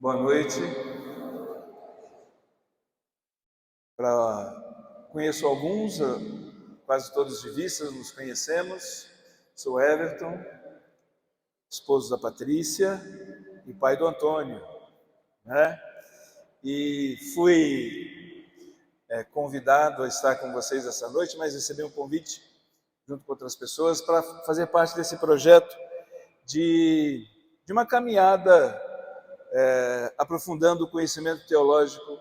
Boa noite. Conheço alguns, quase todos de vista, nos conhecemos. Sou Everton, esposo da Patrícia e pai do Antônio, né? E fui convidado a estar com vocês essa noite, mas recebi um convite junto com outras pessoas para fazer parte desse projeto de uma caminhada aprofundando o conhecimento teológico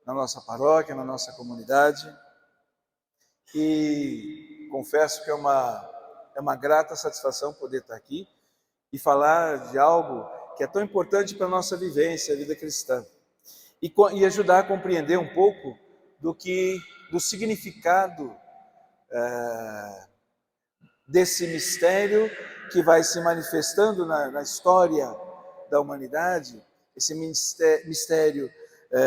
na nossa paróquia, na nossa comunidade. E confesso que é uma grata satisfação poder estar aqui e falar de algo que é tão importante para a nossa vivência, a vida cristã. E ajudar a compreender um pouco do significado desse mistério que vai se manifestando na história da humanidade, esse mistério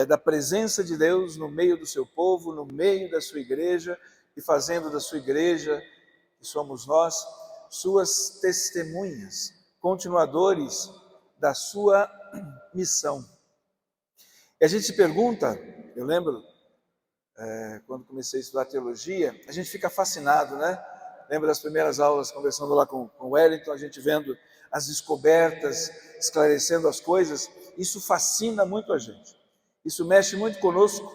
da presença de Deus no meio do seu povo, no meio da sua igreja, e fazendo da sua igreja, que somos nós, suas testemunhas, continuadores da sua missão. E a gente se pergunta, eu lembro, quando comecei a estudar teologia, a gente fica fascinado, né? Lembro das primeiras aulas, conversando lá com o Wellington, a gente vendo as descobertas, esclarecendo as coisas. Isso fascina muito a gente. Isso mexe muito conosco,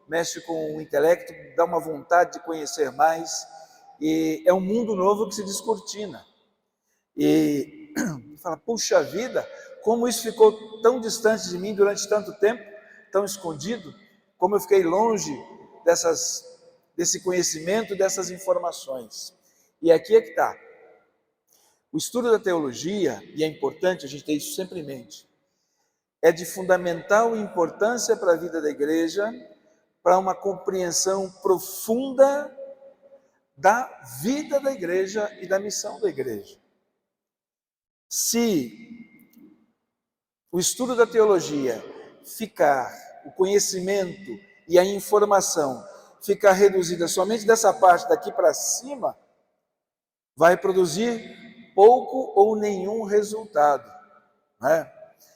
mexe com o intelecto, dá uma vontade de conhecer mais. E é um mundo novo que se descortina. E fala, puxa vida, como isso ficou tão distante de mim durante tanto tempo, tão escondido, como eu fiquei longe desse conhecimento, dessas informações. E aqui é que está. O estudo da teologia, e é importante a gente ter isso sempre em mente, é de fundamental importância para a vida da igreja, para uma compreensão profunda da vida da igreja e da missão da igreja. Se o estudo da teologia ficar, o conhecimento e a informação ficar reduzida somente dessa parte daqui para cima, vai produzir pouco ou nenhum resultado, né?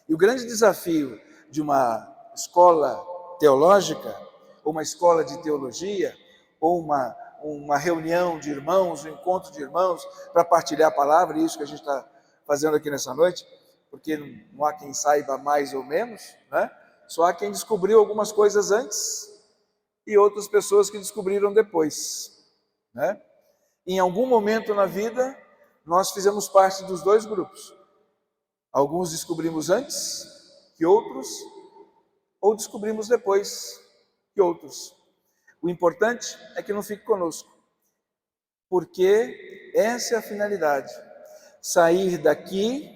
E o grande desafio de uma escola teológica, ou uma escola de teologia, ou uma reunião de irmãos, um encontro de irmãos para partilhar a palavra, e isso que a gente está fazendo aqui nessa noite, porque não há quem saiba mais ou menos, né? Só há quem descobriu algumas coisas antes e outras pessoas que descobriram depois, né? Em algum momento na vida, nós fizemos parte dos dois grupos. Alguns descobrimos antes que outros, ou descobrimos depois que outros. O importante é que não fique conosco, porque essa é a finalidade. Sair daqui,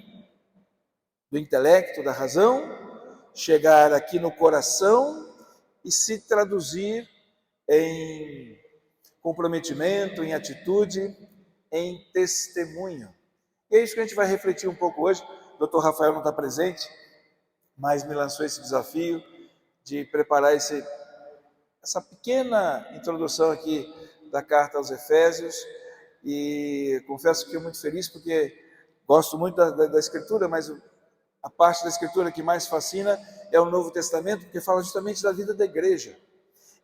do intelecto, da razão, chegar aqui no coração e se traduzir em comprometimento, em atitude, em testemunho. E é isso que a gente vai refletir um pouco hoje. O Dr. Rafael não está presente, mas me lançou esse desafio de preparar essa pequena introdução aqui da carta aos Efésios, e confesso que estou muito feliz porque gosto muito da Escritura, mas a parte da Escritura que mais fascina é o Novo Testamento, porque fala justamente da vida da igreja.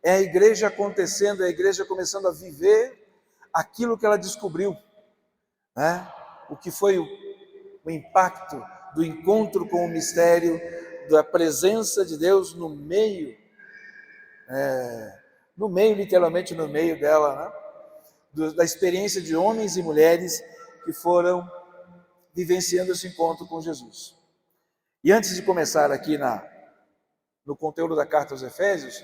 É a igreja acontecendo, é a igreja começando a viver aquilo que ela descobriu, né? O que foi o impacto do encontro com o mistério da presença de Deus no meio, literalmente no meio dela, né? Da experiência de homens e mulheres que foram vivenciando esse encontro com Jesus. E antes de começar aqui no conteúdo da carta aos Efésios,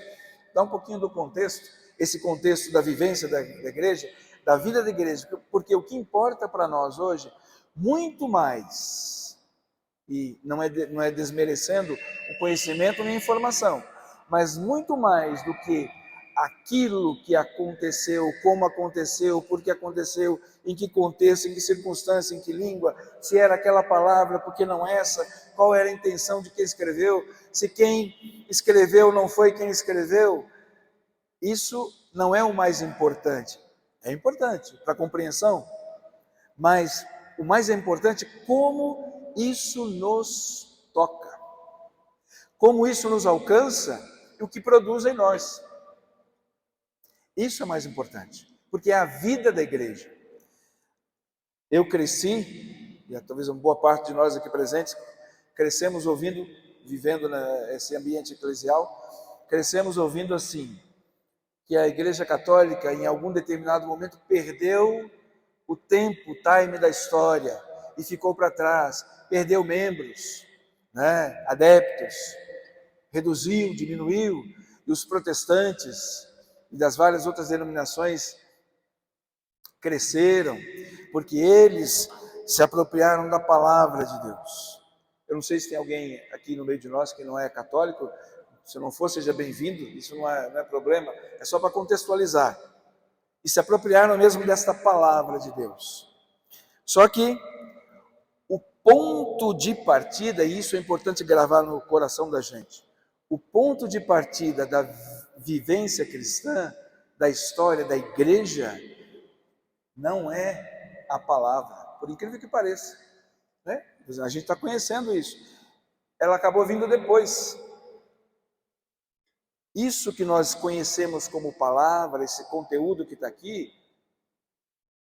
dá um pouquinho do contexto, esse contexto da vivência da igreja, da vida da igreja, porque o que importa para nós hoje, muito mais, e não é desmerecendo o conhecimento nem a informação, mas muito mais do que aquilo que aconteceu, como aconteceu, por que aconteceu, em que contexto, em que circunstância, em que língua, se era aquela palavra, por que não essa, qual era a intenção de quem escreveu, se quem escreveu não foi quem escreveu. Isso não é o mais importante. É importante para a compreensão, mas o mais importante é como isso nos toca. como isso nos alcança e o que produz em nós. Isso é mais importante, porque é a vida da igreja. Eu cresci, e talvez uma boa parte de nós aqui presentes, crescemos ouvindo, vivendo nesse ambiente eclesial, crescemos ouvindo assim, que a Igreja Católica, em algum determinado momento, perdeu o tempo, o time da história e ficou para trás, perdeu membros, né, adeptos, reduziu, diminuiu, e os protestantes e das várias outras denominações cresceram, porque eles se apropriaram da palavra de Deus. Eu não sei se tem alguém aqui no meio de nós que não é católico. Se não for, seja bem-vindo, isso não é problema, é só para contextualizar. E se apropriaram mesmo desta palavra de Deus. Só que o ponto de partida, e isso é importante gravar no coração da gente, o ponto de partida da vivência cristã, da história da igreja, não é a palavra, por incrível que pareça, né? A gente está conhecendo isso. Ela acabou vindo depois. Isso que nós conhecemos como palavra, esse conteúdo que está aqui,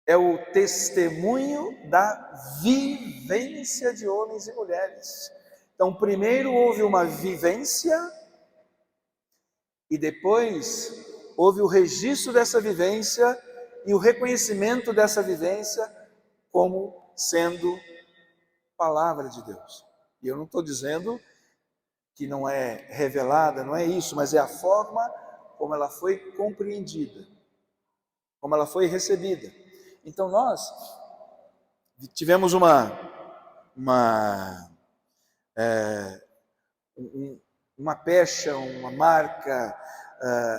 é o testemunho da vivência de homens e mulheres. Então, primeiro houve uma vivência e depois houve o registro dessa vivência e o reconhecimento dessa vivência como sendo palavra de Deus. E eu não estou dizendo que não é revelada, não é isso, mas é a forma como ela foi compreendida, como ela foi recebida. Então nós tivemos uma pecha, uma marca,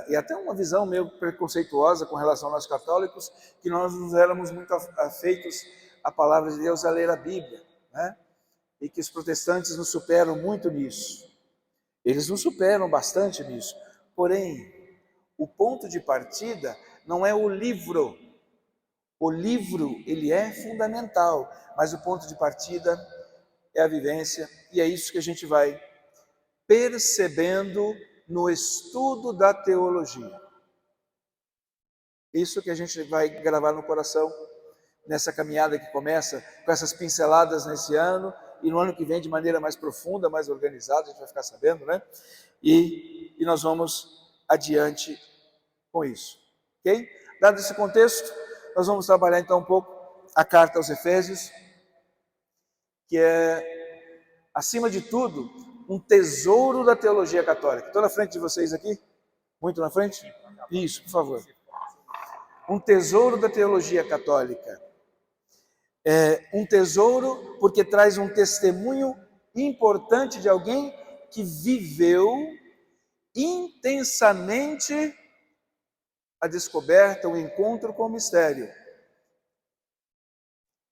e até uma visão meio preconceituosa com relação a nós católicos, que nós nos éramos muito afeitos à palavra de Deus, a ler a Bíblia, né? E que os protestantes nos superam muito nisso. Eles nos superam bastante nisso. Porém, o ponto de partida não é o livro. O livro, ele é fundamental, mas o ponto de partida é a vivência, e é isso que a gente vai percebendo no estudo da teologia. Isso que a gente vai gravar no coração, nessa caminhada que começa com essas pinceladas nesse ano, e no ano que vem de maneira mais profunda, mais organizada, a gente vai ficar sabendo, né? E nós vamos adiante com isso, ok? Dado esse contexto, nós vamos trabalhar então um pouco a carta aos Efésios, que é, acima de tudo, um tesouro da teologia católica. Estou na frente de vocês aqui? Muito na frente? Isso, por favor. Um tesouro da teologia católica. É um tesouro porque traz um testemunho importante de alguém que viveu intensamente a descoberta, o encontro com o mistério.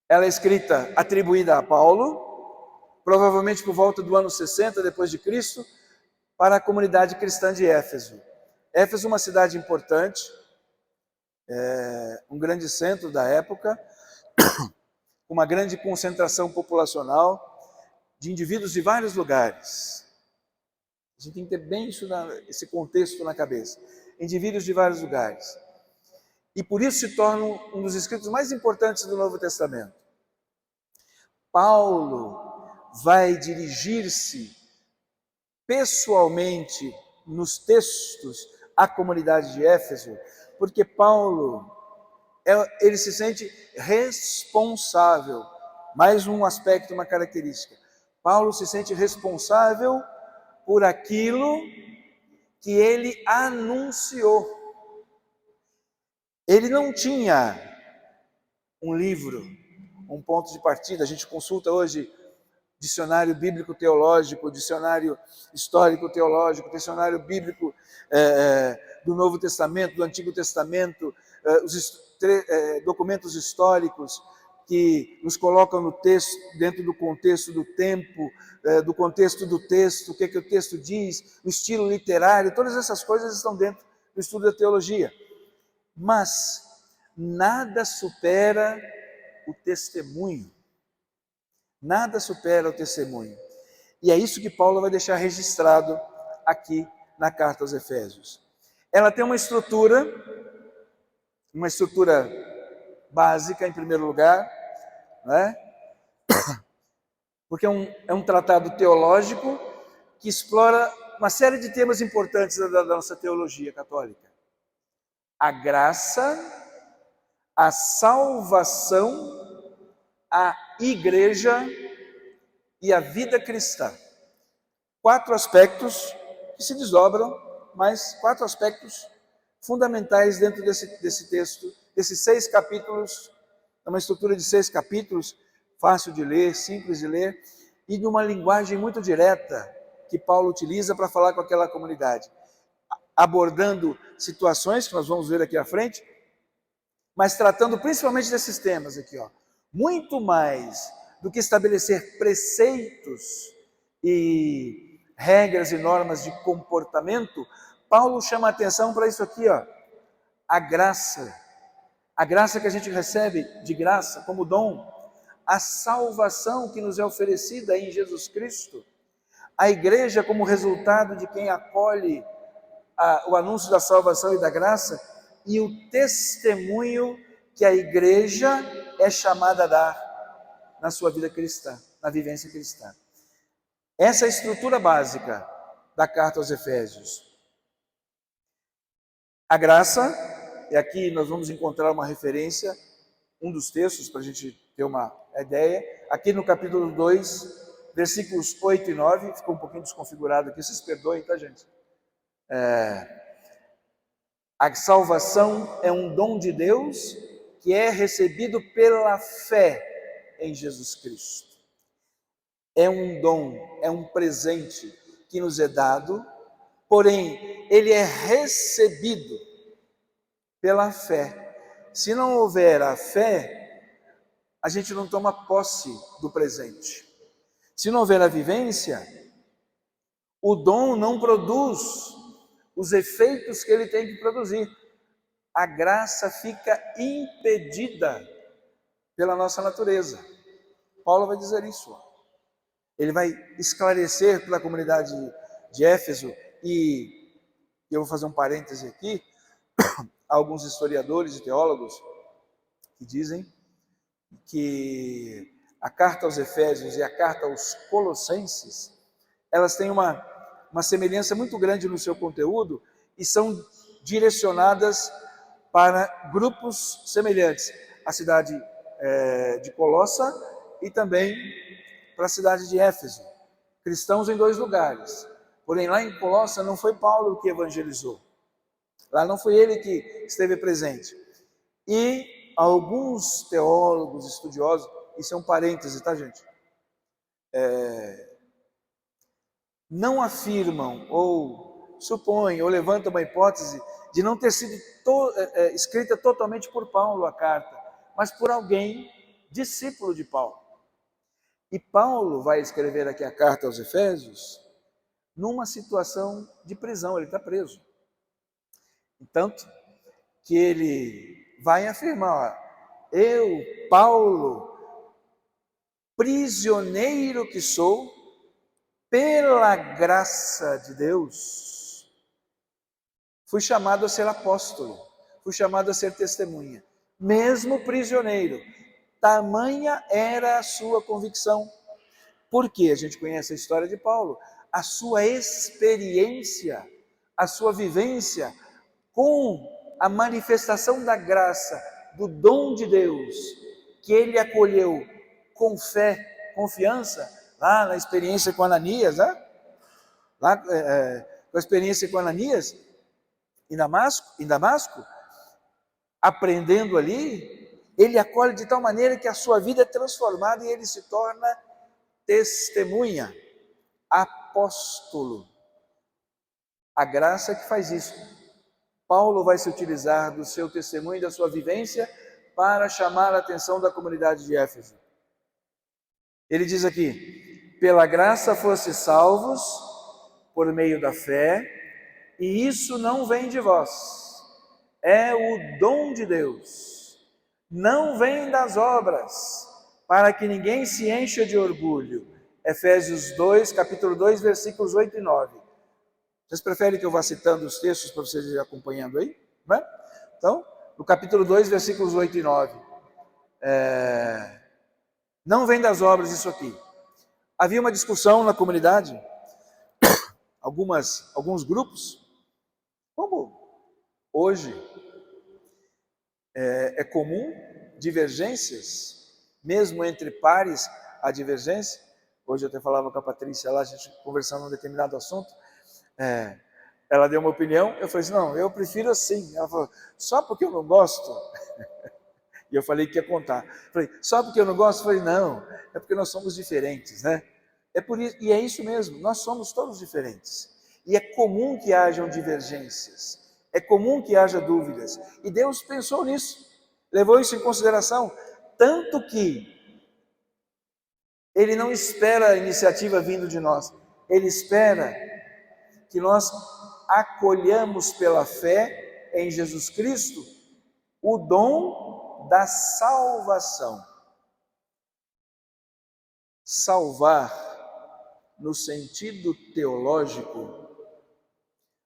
Ela é escrita, atribuída a Paulo, provavelmente por volta do ano 60 depois de Cristo, para a comunidade cristã de Éfeso. Éfeso é uma cidade importante, um grande centro da época, uma grande concentração populacional de indivíduos de vários lugares. A gente tem que ter bem esse contexto na cabeça. Indivíduos de vários lugares. E por isso se torna um dos escritos mais importantes do Novo Testamento. Paulo vai dirigir-se pessoalmente nos textos à comunidade de Éfeso, porque Paulo, ele se sente responsável. Mais um aspecto, uma característica. Paulo se sente responsável por aquilo que ele anunciou. Ele não tinha um livro, um ponto de partida. A gente consulta hoje dicionário bíblico teológico, dicionário histórico teológico, dicionário bíblico do Novo Testamento, do Antigo Testamento, os documentos históricos que nos colocam no texto, dentro do contexto do tempo, do contexto do texto, o que o texto diz, o estilo literário, todas essas coisas estão dentro do estudo da teologia. Mas nada supera o testemunho. Nada supera o testemunho. E é isso que Paulo vai deixar registrado aqui na carta aos Efésios. Ela tem uma estrutura básica, em primeiro lugar, né? Porque é um tratado teológico que explora uma série de temas importantes da nossa teologia católica. A graça, a salvação, a igreja e a vida cristã. 4 aspectos que se desdobram, mas 4 aspectos fundamentais dentro desse texto, desses 6 capítulos, é uma estrutura de 6 capítulos, fácil de ler, simples de ler, e de uma linguagem muito direta que Paulo utiliza para falar com aquela comunidade, abordando situações que nós vamos ver aqui à frente, mas tratando principalmente desses temas aqui, ó. Muito mais do que estabelecer preceitos e regras e normas de comportamento, Paulo chama a atenção para isso aqui, ó, a graça que a gente recebe de graça como dom, a salvação que nos é oferecida em Jesus Cristo, a igreja como resultado de quem acolhe o anúncio da salvação e da graça, e o testemunho que a igreja é chamada a dar na sua vida cristã, na vivência cristã. Essa é a estrutura básica da carta aos Efésios. A graça, e aqui nós vamos encontrar uma referência, um dos textos para a gente ter uma ideia, aqui no capítulo 2, versículos 8 e 9, ficou um pouquinho desconfigurado aqui, vocês perdoem, tá, gente? A salvação é um dom de Deus que é recebido pela fé em Jesus Cristo. É um dom, é um presente que nos é dado, porém, ele é recebido pela fé. Se não houver a fé, a gente não toma posse do presente. Se não houver a vivência, o dom não produz os efeitos que ele tem que produzir. A graça fica impedida pela nossa natureza. Paulo vai dizer isso. Ele vai esclarecer para a comunidade de Éfeso, e eu vou fazer um parêntese aqui, alguns historiadores e teólogos que dizem que a carta aos Efésios e a carta aos Colossenses, elas têm uma semelhança muito grande no seu conteúdo e são direcionadas para grupos semelhantes. A cidade de Colossa e também para a cidade de Éfeso. Cristãos em 2 lugares. Porém, lá em Colossa não foi Paulo que evangelizou. Lá não foi ele que esteve presente. E alguns teólogos, estudiosos, isso é um parêntese, tá, gente? Não afirmam ou supõem ou levantam uma hipótese de não ter sido escrita totalmente por Paulo a carta, mas por alguém discípulo de Paulo. E Paulo vai escrever aqui a carta aos Efésios numa situação de prisão, ele está preso. Tanto que ele vai afirmar, eu, Paulo, prisioneiro que sou, pela graça de Deus, fui chamado a ser apóstolo, fui chamado a ser testemunha, mesmo prisioneiro. Tamanha era a sua convicção. Porque a gente conhece a história de Paulo, a sua experiência, a sua vivência com a manifestação da graça, do dom de Deus, que ele acolheu com fé, confiança, lá na experiência com Ananias, né? Lá, com a experiência com Ananias, em Damasco, aprendendo ali, ele acolhe de tal maneira que a sua vida é transformada e ele se torna testemunha, apóstolo. A graça que faz isso. Paulo vai se utilizar do seu testemunho, da sua vivência, para chamar a atenção da comunidade de Éfeso. Ele diz aqui, pela graça fostes salvos, por meio da fé, e isso não vem de vós, é o dom de Deus, não vem das obras, para que ninguém se encha de orgulho. Efésios 2, capítulo 2, versículos 8 e 9. Vocês preferem que eu vá citando os textos para vocês irem acompanhando aí? Não é? Então, no capítulo 2, versículos 8 e 9. Não vem das obras isso aqui. Havia uma discussão na comunidade, alguns grupos, como hoje é comum, divergências, mesmo entre pares, há divergência. Hoje eu até falava com a Patrícia lá, a gente conversando um determinado assunto, ela deu uma opinião, eu falei assim, não, eu prefiro assim. Ela falou, só porque eu não gosto? E eu falei que ia contar. Falei, só porque eu não gosto? Eu falei, não, é porque nós somos diferentes, né? É por isso, e é isso mesmo, nós somos todos diferentes. E é comum que hajam divergências, é comum que haja dúvidas. E Deus pensou nisso, levou isso em consideração, tanto que Ele não espera a iniciativa vindo de nós, Ele espera que nós acolhamos pela fé em Jesus Cristo o dom da salvação. Salvar, no sentido teológico,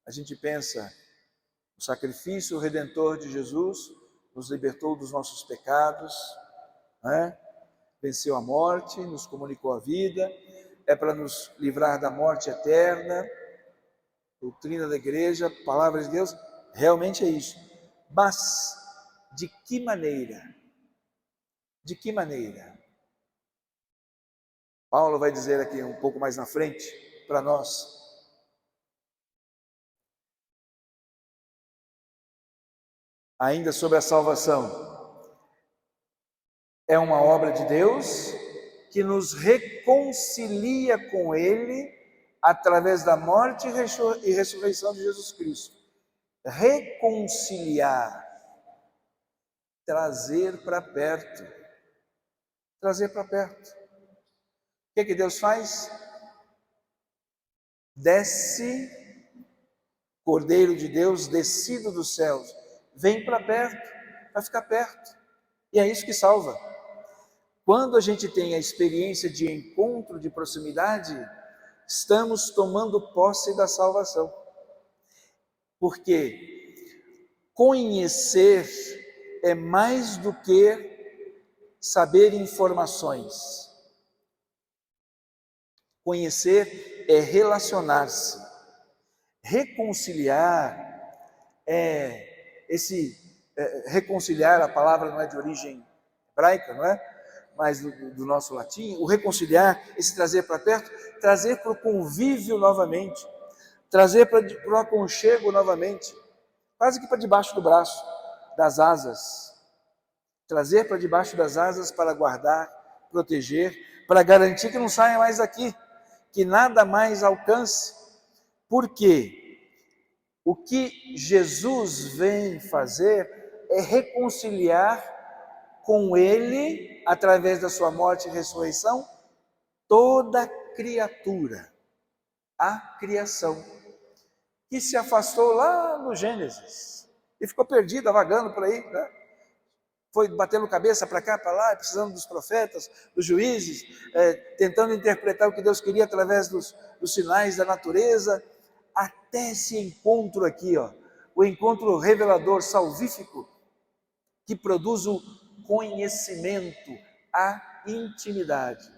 a gente pensa, o sacrifício redentor de Jesus nos libertou dos nossos pecados, né? Venceu a morte, nos comunicou a vida, é para nos livrar da morte eterna, doutrina da igreja, palavra de Deus, realmente é isso. Mas, de que maneira? De que maneira? Paulo vai dizer aqui um pouco mais na frente para nós. Ainda sobre a salvação. É uma obra de Deus que nos reconcilia com Ele através da morte e ressurreição de Jesus Cristo. Reconciliar, trazer para perto. Trazer para perto. O que Deus faz? Desce, Cordeiro de Deus, descido dos céus, vem para perto, para ficar perto. E é isso que salva. Quando a gente tem a experiência de encontro, de proximidade, estamos tomando posse da salvação. Porque conhecer é mais do que saber informações. Conhecer é relacionar-se. Reconciliar reconciliar, a palavra não é de origem hebraica, não é? Mas do nosso latim, o reconciliar, esse trazer para perto, trazer para o convívio novamente, trazer para o aconchego novamente, quase que para debaixo do braço, das asas, trazer para debaixo das asas para guardar, proteger, para garantir que não saia mais daqui, que nada mais alcance. Por quê? O que Jesus vem fazer é reconciliar com Ele, através da sua morte e ressurreição, toda criatura, a criação, que se afastou lá no Gênesis e ficou perdida, vagando por aí, né? Foi batendo cabeça para cá, para lá, precisando dos profetas, dos juízes, tentando interpretar o que Deus queria através dos sinais da natureza, até esse encontro aqui, ó, o encontro revelador, salvífico, que produz o conhecimento, a intimidade.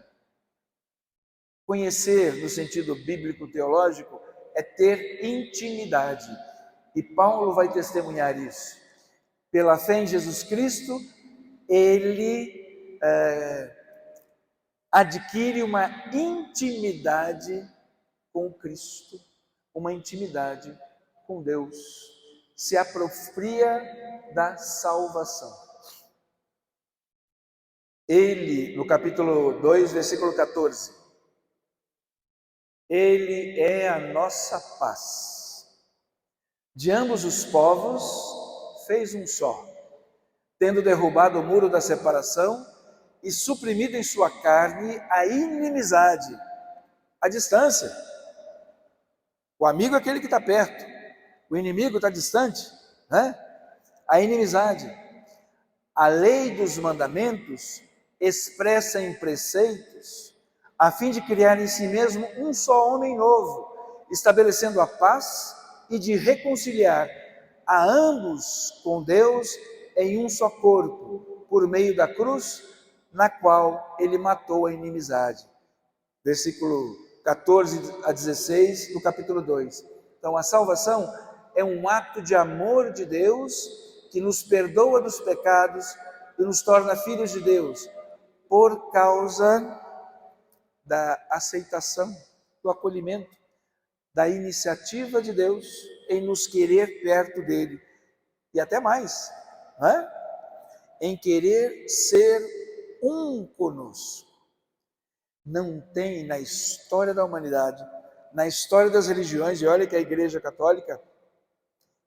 Conhecer, no sentido bíblico-teológico, é ter intimidade. E Paulo vai testemunhar isso. Pela fé em Jesus Cristo, ele adquire uma intimidade com Cristo, uma intimidade com Deus, se apropria da salvação. Ele, no capítulo 2, versículo 14, Ele é a nossa paz. De ambos os povos fez um só, tendo derrubado o muro da separação e suprimido em sua carne a inimizade, a distância. O amigo é aquele que está perto, o inimigo está distante, né? A inimizade. A lei dos mandamentos expressa em preceitos a fim de criar em si mesmo um só homem novo, estabelecendo a paz e de reconciliar a ambos com Deus em um só corpo, por meio da cruz, na qual ele matou a inimizade. Versículo 14 a 16 do capítulo 2. Então, a salvação é um ato de amor de Deus que nos perdoa dos pecados e nos torna filhos de Deus por causa da aceitação, do acolhimento, da iniciativa de Deus em nos querer perto dele. E até mais, não é? Em querer ser um conosco. Não tem na história da humanidade, na história das religiões, e olha que a Igreja Católica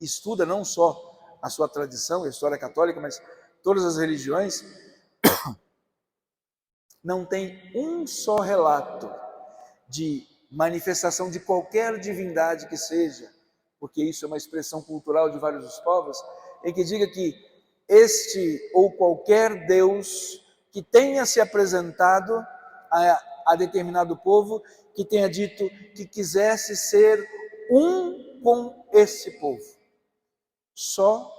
estuda não só a sua tradição, a história católica, mas todas as religiões, não tem um só relato de manifestação de qualquer divindade que seja, porque isso é uma expressão cultural de vários dos povos, em que diga que este ou qualquer Deus que tenha se apresentado a determinado povo, que tenha dito que quisesse ser um com esse povo. Só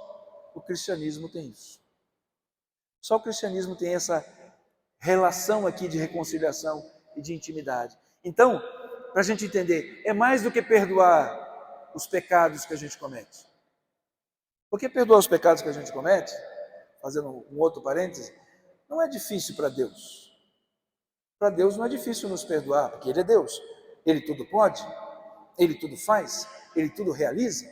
o cristianismo tem isso. Só o cristianismo tem essa relação aqui de reconciliação e de intimidade. Então, para a gente entender, é mais do que perdoar os pecados que a gente comete. Porque perdoar os pecados que a gente comete, fazendo um outro parêntese, não é difícil para Deus. Para Deus não é difícil nos perdoar, porque Ele é Deus. Ele tudo pode, Ele tudo faz, Ele tudo realiza.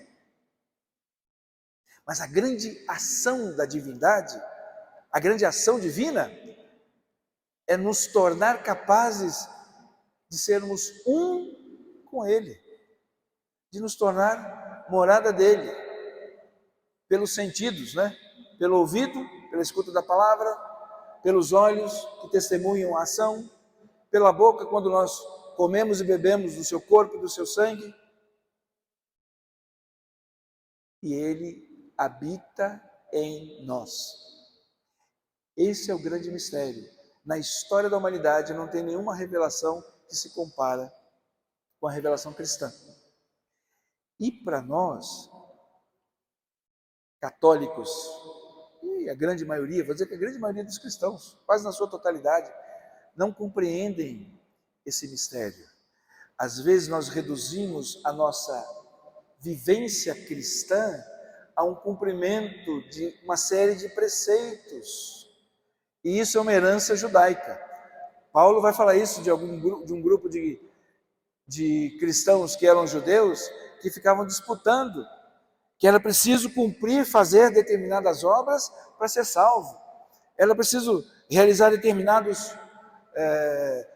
Mas a grande ação da divindade, a grande ação divina, é nos tornar capazes de sermos um com Ele, de nos tornar morada dEle, pelos sentidos, né? Pelo ouvido, pela escuta da palavra, pelos olhos que testemunham a ação, pela boca quando nós comemos e bebemos do seu corpo e do seu sangue. E Ele habita em nós. Esse é o grande mistério. Na história da humanidade não tem nenhuma revelação que se compara com a revelação cristã. E para nós, católicos, e a grande maioria, vou dizer que a grande maioria dos cristãos, quase na sua totalidade, não compreendem esse mistério. Às vezes nós reduzimos a nossa vivência cristã a um cumprimento de uma série de preceitos. E isso é uma herança judaica. Paulo vai falar isso de um grupo de cristãos que eram judeus, que ficavam disputando, que era preciso cumprir, fazer determinadas obras para ser salvo. Era preciso realizar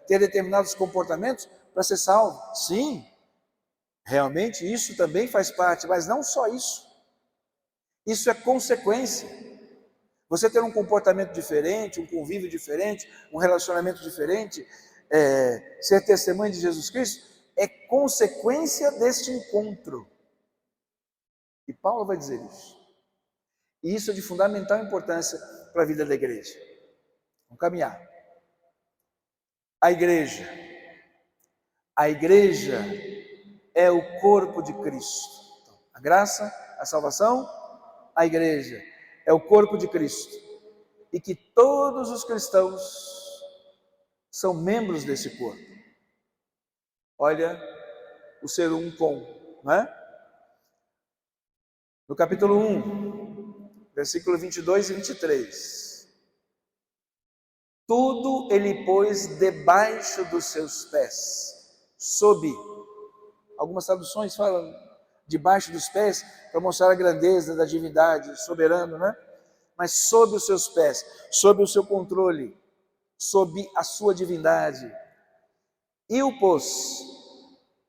ter determinados comportamentos para ser salvo. Sim, realmente isso também faz parte, mas não só isso. Isso é consequência. Você ter um comportamento diferente, um convívio diferente, um relacionamento diferente, ser testemunha de Jesus Cristo, é consequência deste encontro. E Paulo vai dizer isso. E isso é de fundamental importância para a vida da igreja. Vamos caminhar. A igreja é o corpo de Cristo. Então, a graça, a salvação, a igreja é o corpo de Cristo. E que todos os cristãos são membros desse corpo. Olha o ser um com, não é? No capítulo 1, versículo 22 e 23. Tudo ele pôs debaixo dos seus pés, sob. Algumas traduções falam debaixo dos pés, para mostrar a grandeza da divindade, soberano, né? Mas sob os seus pés, sob o seu controle, sob a sua divindade. E o pôs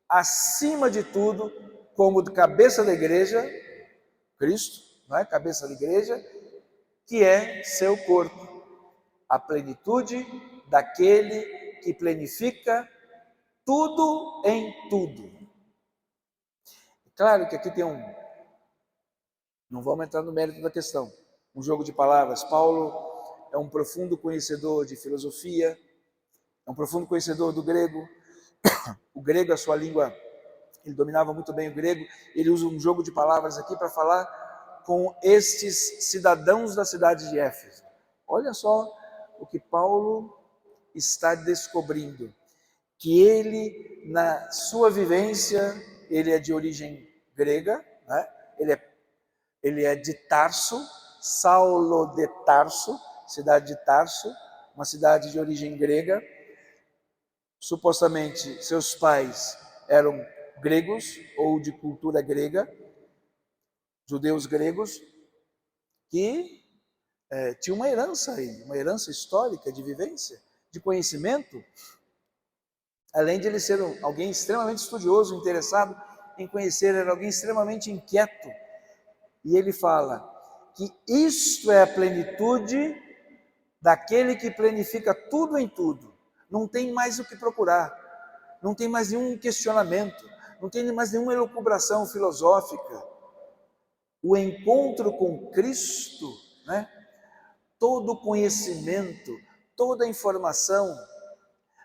acima de tudo, como cabeça da igreja, Cristo, não é? Cabeça da igreja, que é seu corpo, a plenitude daquele que plenifica tudo em tudo. Claro que aqui tem não vamos entrar no mérito da questão, um jogo de palavras. Paulo é um profundo conhecedor de filosofia, é um profundo conhecedor do grego. O grego é a sua língua, ele dominava muito bem o grego. Ele usa um jogo de palavras aqui para falar com estes cidadãos da cidade de Éfeso. Olha só o que Paulo está descobrindo, que ele, na sua vivência, ele é de origem grega, né? Ele é de Tarso, Saulo de Tarso, cidade de Tarso, uma cidade de origem grega. Supostamente seus pais eram gregos ou de cultura grega, judeus gregos, que tinham uma herança aí, uma herança histórica de vivência, de conhecimento, além de ele ser alguém extremamente estudioso, interessado em conhecer, era alguém extremamente inquieto. E ele fala que isto é a plenitude daquele que planifica tudo em tudo. Não tem mais o que procurar, não tem mais nenhum questionamento, não tem mais nenhuma elucubração filosófica. O encontro com Cristo, né? Todo conhecimento, toda informação,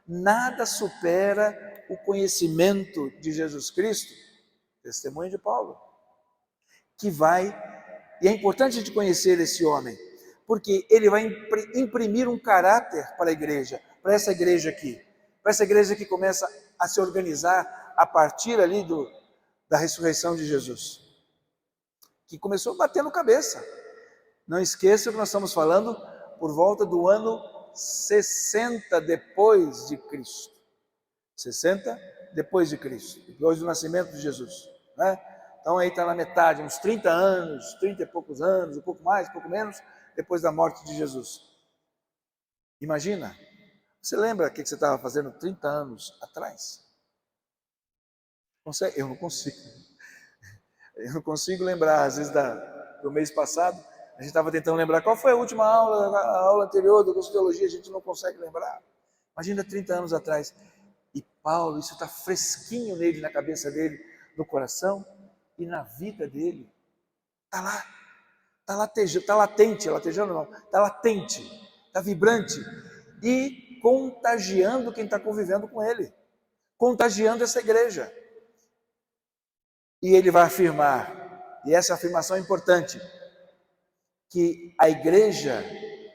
nada supera o conhecimento de Jesus Cristo, testemunho de Paulo, que vai, e é importante a gente conhecer esse homem, porque ele vai imprimir um caráter para a igreja, para essa igreja que começa a se organizar a partir ali da ressurreição de Jesus, que começou batendo cabeça. Não esqueça que nós estamos falando por volta do ano 60 depois de Cristo. 60 depois de Cristo, depois do nascimento de Jesus, né? Então aí está na metade, uns 30 anos, 30 e poucos anos, um pouco mais, um pouco menos, depois da morte de Jesus. Imagina, você lembra o que você estava fazendo 30 anos atrás? Eu não consigo. Eu não consigo lembrar, às vezes, do mês passado, a gente estava tentando lembrar qual foi a última aula, a aula anterior do curso de teologia, a gente não consegue lembrar. Imagina 30 anos atrás. E Paulo, isso está fresquinho nele, na cabeça dele, no coração e na vida dele. Está lá, está latente, latejando não, está latente, está vibrante e contagiando quem está convivendo com ele, contagiando essa igreja. E ele vai afirmar, e essa afirmação é importante, que a igreja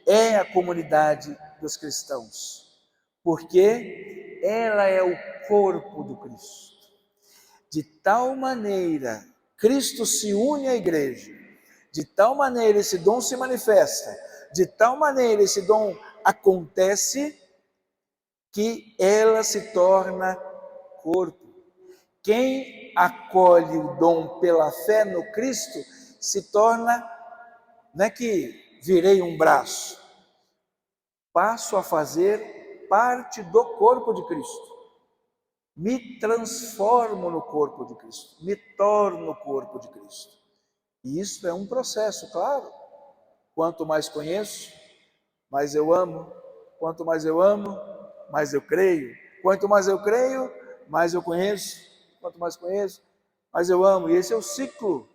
é a comunidade dos cristãos, porque ela é o corpo do Cristo. De tal maneira, Cristo se une à igreja, de tal maneira esse dom se manifesta, de tal maneira esse dom acontece, que ela se torna corpo. Quem acolhe o dom pela fé no Cristo se torna, não é que virei um braço, passo a fazer parte do corpo de Cristo. Me transformo no corpo de Cristo, me torno corpo de Cristo. E isso é um processo, claro. Quanto mais conheço, mais eu amo. Quanto mais eu amo, mais eu creio. Quanto mais eu creio, mais eu conheço. Quanto mais conheço, mais eu amo. E esse é o ciclo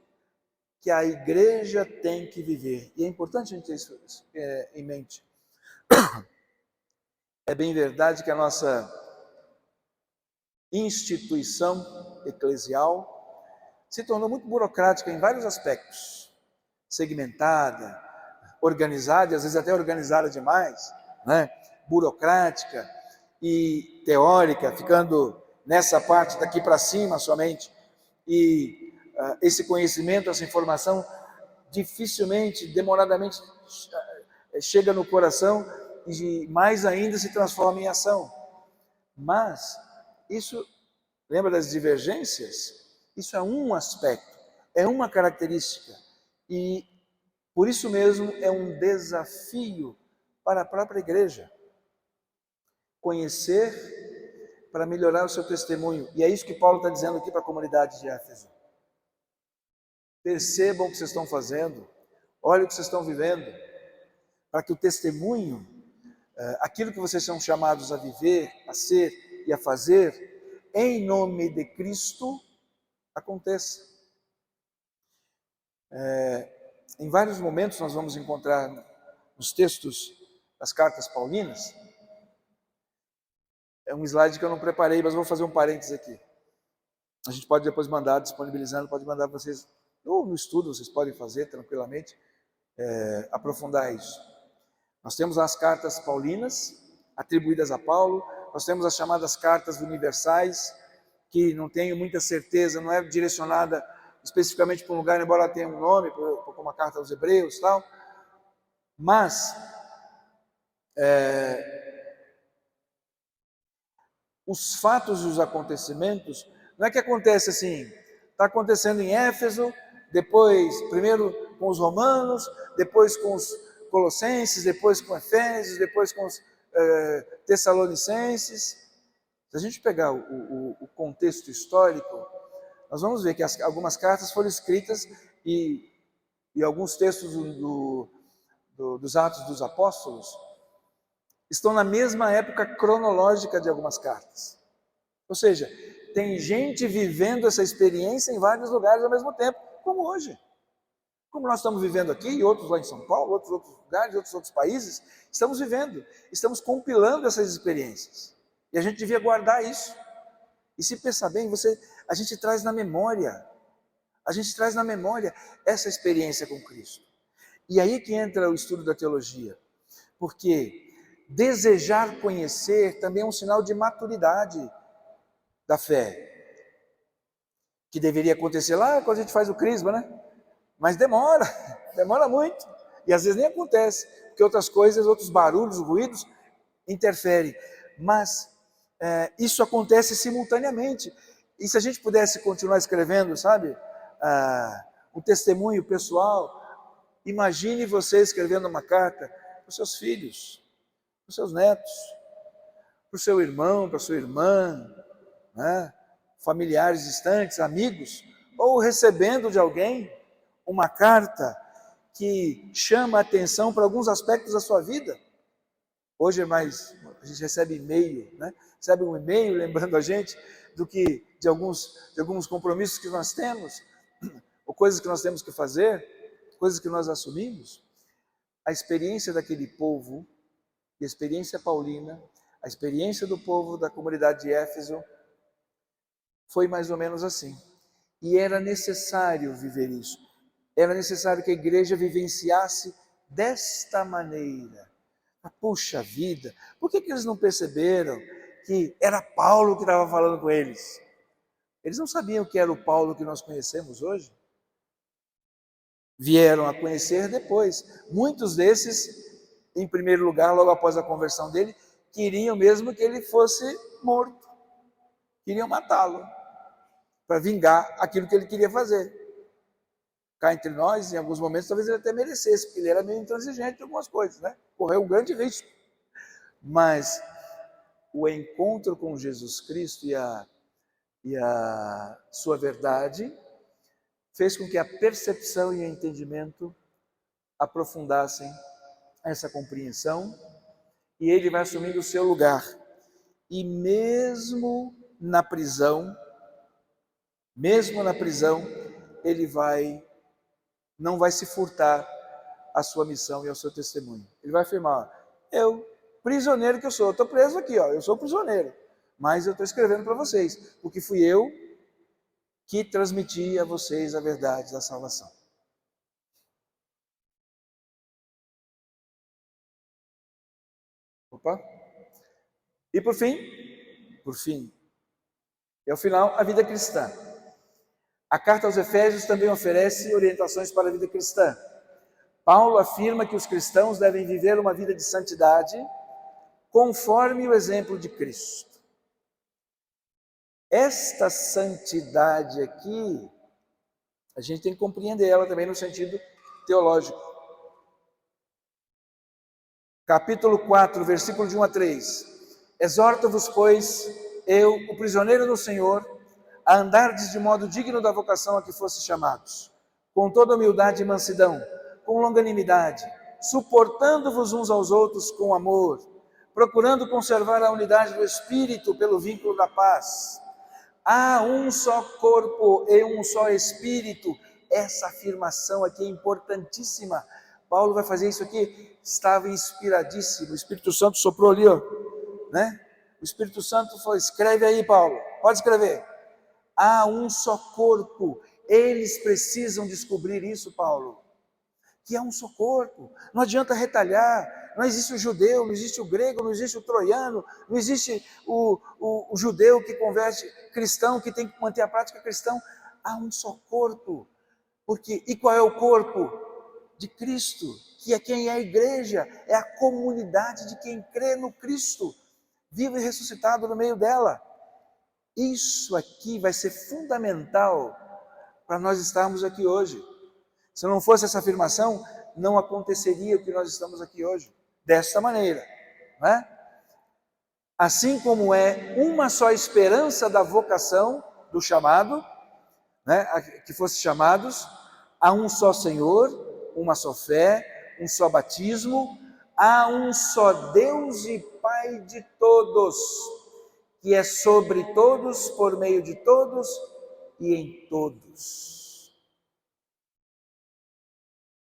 que a igreja tem que viver. E é importante a gente ter isso em mente. É bem verdade que a nossa instituição eclesial se tornou muito burocrática em vários aspectos, segmentada, organizada, e às vezes até organizada demais, né? Burocrática e teórica, ficando nessa parte daqui para cima somente, e esse conhecimento, essa informação, dificilmente, demoradamente chega no coração e mais ainda se transforma em ação. Mas isso, lembra das divergências? Isso é um aspecto, é uma característica, e por isso mesmo é um desafio para a própria igreja conhecer para melhorar o seu testemunho. E é isso que Paulo está dizendo aqui para a comunidade de Éfeso. Percebam o que vocês estão fazendo, olhem o que vocês estão vivendo, para que o testemunho, aquilo que vocês são chamados a viver, a ser e a fazer, em nome de Cristo, aconteça. Em vários momentos nós vamos encontrar nos textos das cartas paulinas é um slide que eu não preparei, mas vou fazer um parênteses aqui. A gente pode depois mandar, disponibilizando, pode mandar para vocês, ou no estudo vocês podem fazer tranquilamente, aprofundar isso. Nós temos as cartas paulinas, atribuídas a Paulo, nós temos as chamadas cartas universais, que não tenho muita certeza, não é direcionada especificamente para um lugar, embora tenha um nome, como a carta aos Hebreus e tal, mas os fatos e os acontecimentos, não é que acontece assim, está acontecendo em Éfeso, depois, primeiro com os romanos, depois com os colossenses, depois com Efésios, depois com os tessalonicenses. Se a gente pegar o contexto histórico, nós vamos ver que algumas cartas foram escritas e alguns textos dos Atos dos Apóstolos estão na mesma época cronológica de algumas cartas. Ou seja, tem gente vivendo essa experiência em vários lugares ao mesmo tempo, como hoje. Como nós estamos vivendo aqui, e outros lá em São Paulo, outros lugares, outros países, estamos vivendo, estamos compilando essas experiências. E a gente devia guardar isso. E se pensar bem, a gente traz na memória, essa experiência com Cristo. E aí que entra o estudo da teologia, porque desejar conhecer também é um sinal de maturidade da fé, que deveria acontecer lá quando a gente faz o crisma, né? Mas demora muito, e às vezes nem acontece, porque outras coisas, outros barulhos, ruídos interferem, mas isso acontece simultaneamente. E se a gente pudesse continuar escrevendo, sabe, um testemunho pessoal, imagine você escrevendo uma carta para os seus filhos, para os seus netos, para o seu irmão, para a sua irmã, né? Familiares distantes, amigos, ou recebendo de alguém uma carta que chama a atenção para alguns aspectos da sua vida. Hoje a gente recebe e-mail, né? Recebe um e-mail lembrando a gente de alguns compromissos que nós temos, ou coisas que nós temos que fazer, coisas que nós assumimos. A experiência daquele povo, a experiência paulina, a experiência do povo da comunidade de Éfeso, foi mais ou menos assim. E era necessário viver isso. Era necessário que a igreja vivenciasse desta maneira. Puxa vida, por que eles não perceberam que era Paulo que estava falando com eles? Eles não sabiam que era o Paulo que nós conhecemos hoje? Vieram a conhecer depois. Muitos desses, em primeiro lugar, logo após a conversão dele, queriam mesmo que ele fosse morto. Queriam matá-lo, para vingar aquilo que ele queria fazer. Cá entre nós, em alguns momentos, talvez ele até merecesse, porque ele era meio intransigente em algumas coisas, né? Correu um grande risco. Mas o encontro com Jesus Cristo e a sua verdade fez com que a percepção e o entendimento aprofundassem essa compreensão, e ele vai assumindo o seu lugar. E mesmo na prisão, ele não vai se furtar à sua missão e ao seu testemunho. Ele vai afirmar: eu, prisioneiro que eu sou, estou preso aqui, eu sou prisioneiro, mas eu estou escrevendo para vocês, porque fui eu que transmiti a vocês a verdade da salvação. Opa! E por fim, e ao final, a vida cristã. A carta aos Efésios também oferece orientações para a vida cristã. Paulo afirma que os cristãos devem viver uma vida de santidade conforme o exemplo de Cristo. Esta santidade aqui, a gente tem que compreender ela também no sentido teológico. Capítulo 4, versículo de 1 a 3. Exorto-vos, pois, eu, o prisioneiro do Senhor, a andardes de modo digno da vocação a que fostes chamados, com toda humildade e mansidão, com longanimidade, suportando-vos uns aos outros com amor, procurando conservar a unidade do Espírito pelo vínculo da paz. Há um só corpo e um só Espírito. Essa afirmação aqui é importantíssima. Paulo vai fazer isso aqui, estava inspiradíssimo, o Espírito Santo soprou ali, né? O Espírito Santo falou, escreve aí, Paulo, pode escrever. Há um só corpo. Eles precisam descobrir isso, Paulo, que há um só corpo. Não adianta retalhar. Não existe o judeu, não existe o grego, não existe o troiano, não existe o judeu que converte cristão, que tem que manter a prática cristã. Há um só corpo. E qual é o corpo? De Cristo, que é quem é a igreja, é a comunidade de quem crê no Cristo, vivo e ressuscitado no meio dela. Isso aqui vai ser fundamental para nós estarmos aqui hoje. Se não fosse essa afirmação, não aconteceria o que nós estamos aqui hoje, desta maneira, não é? Assim como é uma só esperança da vocação, do chamado, né, que fosse chamados, há um só Senhor, uma só fé, um só batismo, há um só Deus e Pai de todos, que é sobre todos, por meio de todos e em todos.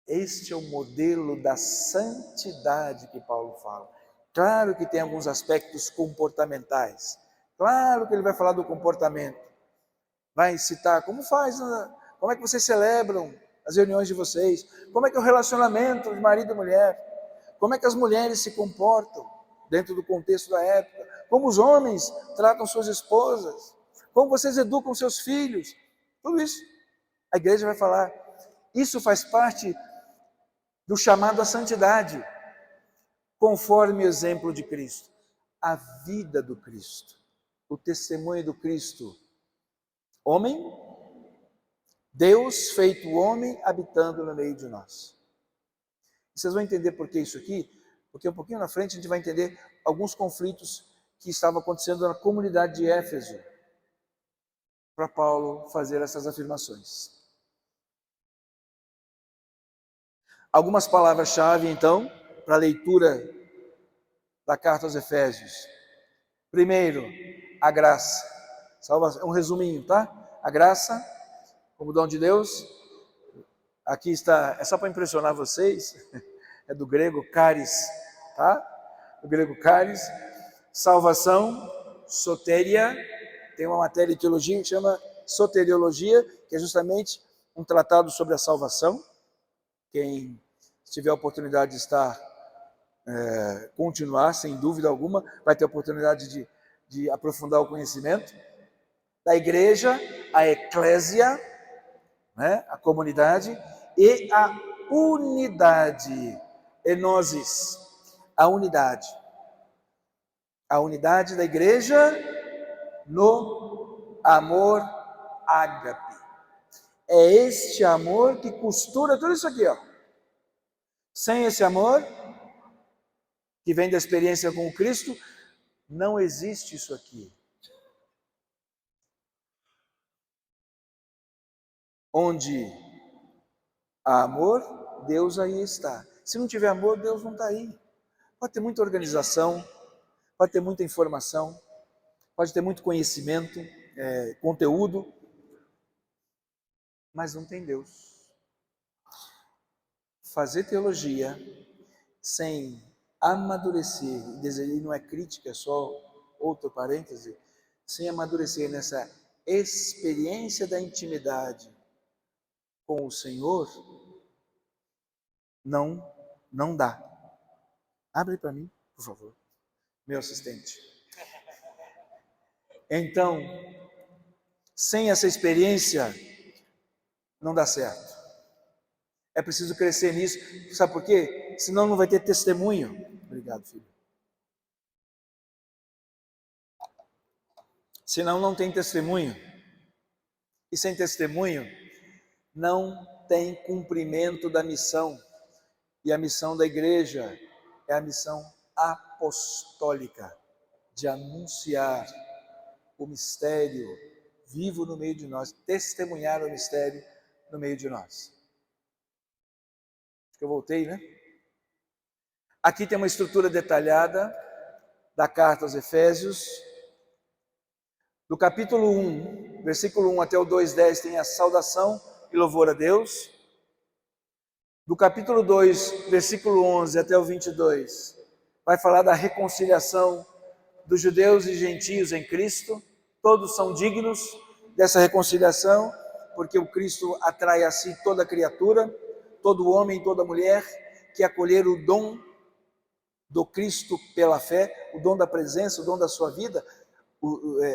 Este é o modelo da santidade que Paulo fala. Claro que tem alguns aspectos comportamentais, claro que ele vai falar do comportamento, vai citar como é que vocês celebram as reuniões de vocês, como é que é o relacionamento de marido e mulher, como é que as mulheres se comportam dentro do contexto da época, como os homens tratam suas esposas, como vocês educam seus filhos, tudo isso. A igreja vai falar. Isso faz parte do chamado à santidade, conforme o exemplo de Cristo. A vida do Cristo, o testemunho do Cristo, homem, Deus feito homem habitando no meio de nós. Vocês vão entender por que isso aqui, porque um pouquinho na frente a gente vai entender alguns conflitos que estavam acontecendo na comunidade de Éfeso, para Paulo fazer essas afirmações. Algumas palavras-chave, então, para a leitura da carta aos Efésios. Primeiro, a graça. Salvação, um resuminho, tá? A graça, como dom de Deus. Aqui está, é só para impressionar vocês, é do grego charis, tá? Do grego charis. Salvação, soteria, tem uma matéria de teologia que chama soteriologia, que é justamente um tratado sobre a salvação. Quem tiver a oportunidade de continuar, sem dúvida alguma, vai ter a oportunidade de aprofundar o conhecimento. Da igreja, a eclésia, né, a comunidade, e a unidade, enosis, a unidade. A unidade da igreja no amor ágape. É este amor que costura tudo isso aqui, ó. Sem esse amor, que vem da experiência com o Cristo, não existe isso aqui. Onde há amor, Deus aí está. Se não tiver amor, Deus não está aí. Pode ter muita organização, pode ter muita informação, pode ter muito conhecimento, conteúdo, mas não tem Deus. Fazer teologia sem amadurecer, e não é crítica, é só outro parêntese, sem amadurecer nessa experiência da intimidade com o Senhor, não dá. Abre para mim, por favor, meu assistente. Então, sem essa experiência, não dá certo. É preciso crescer nisso. Sabe por quê? Senão não vai ter testemunho. Obrigado, filho. Senão não tem testemunho. E sem testemunho, não tem cumprimento da missão. E a missão da igreja é a missão apostólica, de anunciar o mistério vivo no meio de nós, testemunhar o mistério no meio de nós. Acho que eu voltei, né? Aqui tem uma estrutura detalhada da carta aos Efésios. Do capítulo 1, versículo 1 até o 2:10 tem a saudação e louvor a Deus. Do capítulo 2, versículo 11 até o 22, vai falar da reconciliação dos judeus e gentios em Cristo. Todos são dignos dessa reconciliação, porque o Cristo atrai a si toda criatura, todo homem, toda mulher que acolher o dom do Cristo pela fé, o dom da presença, o dom da sua vida.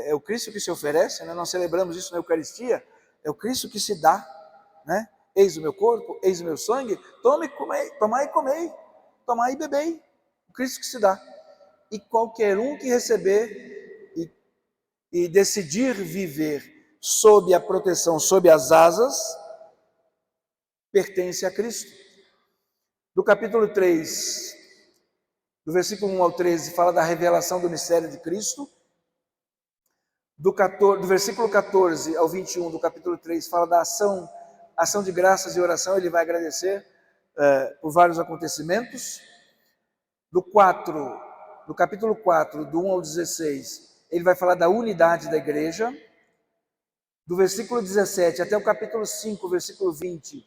É o Cristo que se oferece, né? Nós celebramos isso na Eucaristia, é o Cristo que se dá, né? Eis o meu corpo, eis o meu sangue, tomai e comei, tomai e bebei, o Cristo que se dá. E qualquer um que receber e decidir viver sob a proteção, sob as asas, pertence a Cristo. Do capítulo 3, do versículo 1 ao 13, fala da revelação do mistério de Cristo. Do versículo 14 ao 21 do capítulo 3, fala da ação de graças e oração. Ele vai agradecer por vários acontecimentos. Do capítulo 4, do 1 ao 16, ele vai falar da unidade da igreja. Do versículo 17 até o capítulo 5, versículo 20,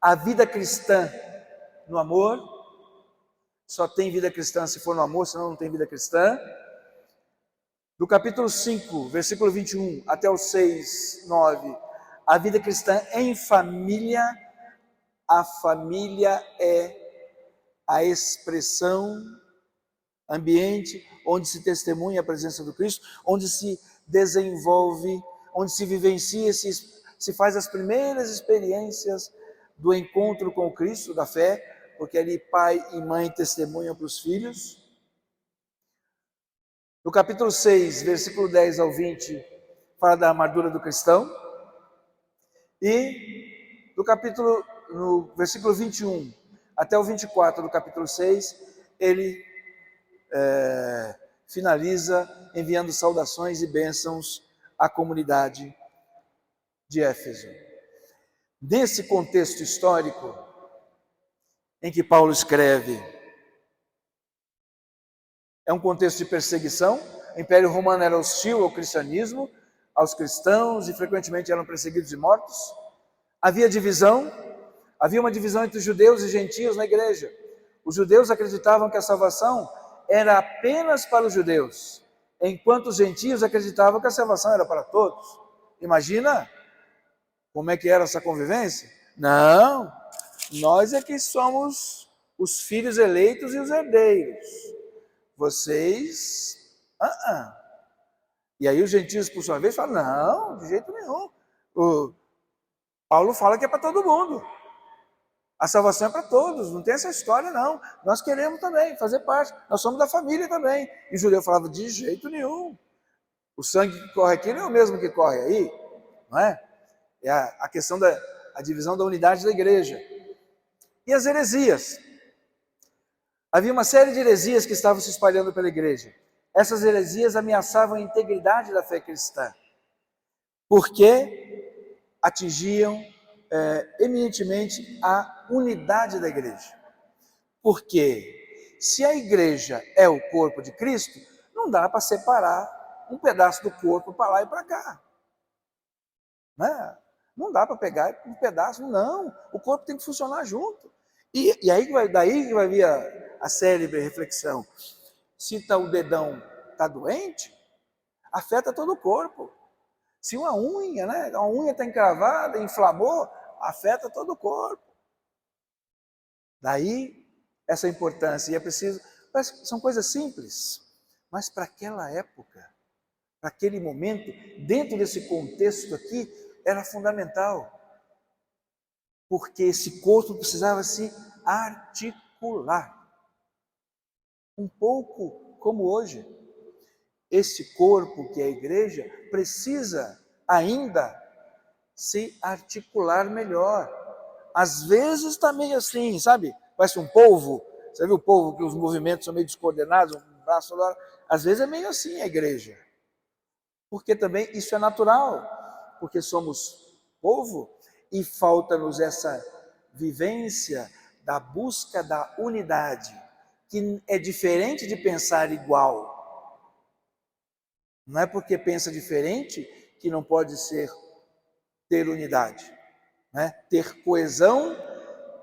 a vida cristã no amor. Só tem vida cristã se for no amor, senão não tem vida cristã. Do capítulo 5, versículo 21 até o 6, 9, a vida cristã em família. A família é a expressão, ambiente onde se testemunha a presença do Cristo, onde se desenvolve, onde se vivencia, se faz as primeiras experiências do encontro com o Cristo, da fé, porque ali pai e mãe testemunham para os filhos. No capítulo 6, versículo 10 ao 20, fala da armadura do cristão. E no versículo 21 até o 24 do capítulo 6, ele finaliza enviando saudações e bênçãos à comunidade de Éfeso. Nesse contexto histórico em que Paulo escreve, é um contexto de perseguição. O Império Romano era hostil ao cristianismo, aos cristãos, e frequentemente eram perseguidos e mortos. Havia uma divisão entre judeus e gentios na igreja. Os judeus acreditavam que a salvação era apenas para os judeus, enquanto os gentios acreditavam que a salvação era para todos. Imagina como é que era essa convivência? Não, nós é que somos os filhos eleitos e os herdeiros. Vocês... E aí os gentios, por sua vez, falam, não, de jeito nenhum. O Paulo fala que é para todo mundo. A salvação é para todos, não tem essa história não. Nós queremos também fazer parte, nós somos da família também. E o judeu falava, de jeito nenhum. O sangue que corre aqui não é o mesmo que corre aí, não é? É a questão da divisão da unidade da igreja. E as heresias. Havia uma série de heresias que estavam se espalhando pela igreja. Essas heresias ameaçavam a integridade da fé cristã, porque atingiam eminentemente a unidade da igreja. Porque se a igreja é o corpo de Cristo, não dá para separar um pedaço do corpo para lá e para cá. Não dá para pegar um pedaço, não. O corpo tem que funcionar junto. E aí daí que vai vir a célebre reflexão. Se o dedão está doente, afeta todo o corpo. Se uma unha, a unha está encravada, inflamou, afeta todo o corpo. Daí essa importância. E é preciso, são coisas simples, mas para aquela época, para aquele momento, dentro desse contexto aqui, era fundamental. Porque esse corpo precisava se articular. Um pouco como hoje. Esse corpo que é a igreja precisa ainda se articular melhor. Às vezes está meio assim, sabe? Parece um polvo. Você viu o polvo que os movimentos são meio descoordenados, um braço lá. Às vezes é meio assim a igreja. Porque também isso é natural. Porque somos povo e falta-nos essa vivência da busca da unidade, que é diferente de pensar igual. Não é porque pensa diferente que não pode ter unidade, ter coesão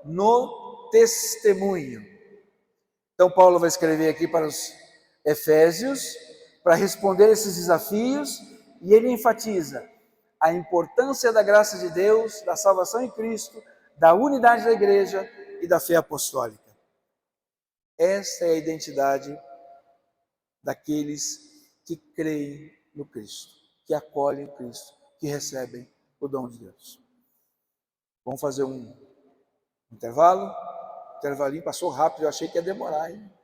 no testemunho. Então Paulo vai escrever aqui para os Efésios, para responder esses desafios, e ele enfatiza a importância da graça de Deus, da salvação em Cristo, da unidade da igreja e da fé apostólica. Esta é a identidade daqueles que creem no Cristo, que acolhem Cristo, que recebem o dom de Deus. Vamos fazer um intervalo? O intervalinho passou rápido, eu achei que ia demorar, hein?